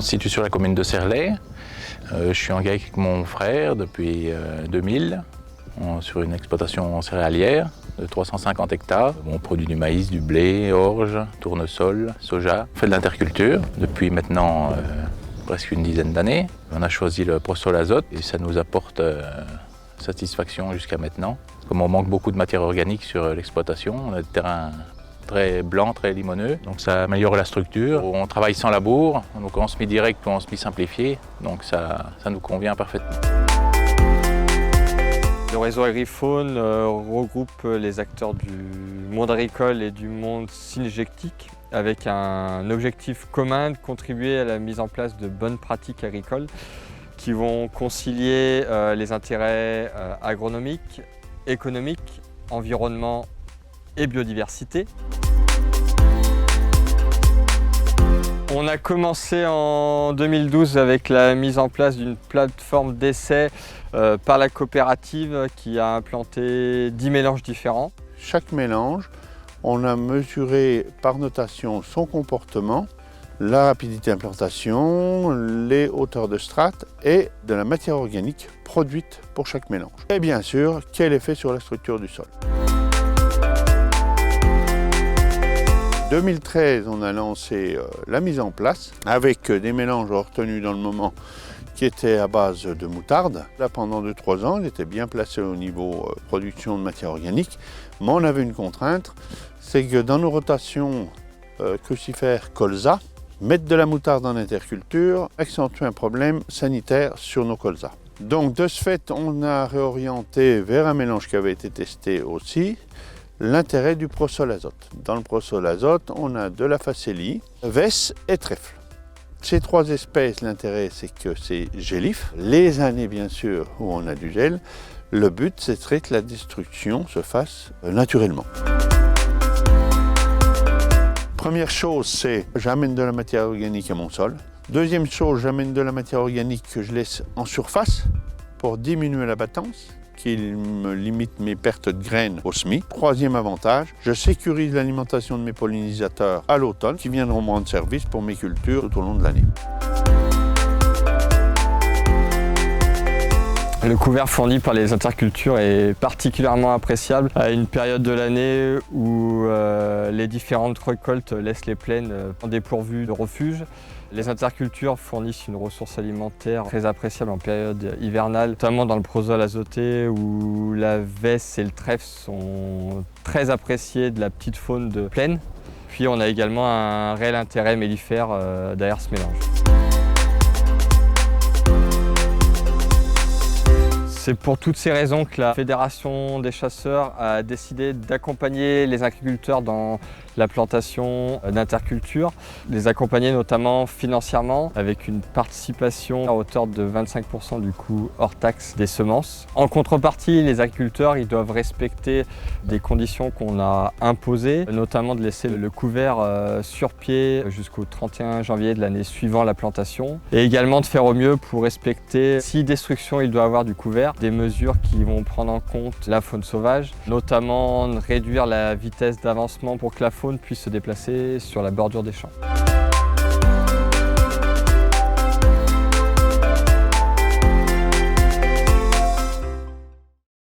situe sur la commune de Serlet. Je suis engagé avec mon frère depuis 2000 sur une exploitation céréalière de 350 hectares. On produit du maïs, du blé, orge, tournesol, soja. On fait de l'interculture depuis maintenant presque une dizaine d'années. On a choisi le Prosol Azote et ça nous apporte satisfaction jusqu'à maintenant. Comme on manque beaucoup de matière organique sur l'exploitation, on a des terrains très blancs, très limoneux, donc ça améliore la structure. On travaille sans labour, donc en semi direct ou en semi simplifié, donc ça nous convient parfaitement. Le réseau Agrifaune regroupe les acteurs du monde agricole et du monde synergétique avec un objectif commun de contribuer à la mise en place de bonnes pratiques agricoles qui vont concilier les intérêts agronomiques, économiques, environnement et biodiversité. On a commencé en 2012 avec la mise en place d'une plateforme d'essai par la coopérative qui a implanté 10 mélanges différents. Chaque mélange, on a mesuré par notation son comportement, la rapidité d'implantation, les hauteurs de strates et de la matière organique produite pour chaque mélange. Et bien sûr, quel effet sur la structure du sol. En 2013, on a lancé la mise en place avec des mélanges retenus dans le moment qui étaient à base de moutarde. Là, pendant 2-3 ans, il était bien placé au niveau production de matière organique, mais on avait une contrainte, c'est que dans nos rotations crucifères colza, mettre de la moutarde en interculture accentue un problème sanitaire sur nos colzas. Donc de ce fait, on a réorienté vers un mélange qui avait été testé aussi, l'intérêt du Prosol Azote. Dans le Prosol Azote, on a de la facélie, vesse et trèfle. Ces 3 espèces, l'intérêt c'est que c'est gélif. Les années bien sûr où on a du gel, le but c'est que la destruction se fasse naturellement. Première chose, c'est j'amène de la matière organique à mon sol. Deuxième chose, j'amène de la matière organique que je laisse en surface pour diminuer la battance, qui me limite mes pertes de graines au semis. Troisième avantage, je sécurise l'alimentation de mes pollinisateurs à l'automne qui viendront me rendre service pour mes cultures tout au long de l'année. Le couvert fourni par les intercultures est particulièrement appréciable à une période de l'année où les différentes récoltes laissent les plaines dépourvues de refuge. Les intercultures fournissent une ressource alimentaire très appréciable en période hivernale, notamment dans le Prosol azoté où la vesse et le trèfle sont très appréciés de la petite faune de plaine. Puis on a également un réel intérêt mellifère derrière ce mélange. C'est pour toutes ces raisons que la Fédération des chasseurs a décidé d'accompagner les agriculteurs dans la plantation d'interculture, les accompagner notamment financièrement avec une participation à hauteur de 25% du coût hors taxe des semences. En contrepartie, les agriculteurs ils doivent respecter des conditions qu'on a imposées, notamment de laisser le couvert sur pied jusqu'au 31 janvier de l'année suivant la plantation et également de faire au mieux pour respecter, si destruction il doit avoir du couvert, des mesures qui vont prendre en compte la faune sauvage, notamment réduire la vitesse d'avancement pour que la faune puisse se déplacer sur la bordure des champs.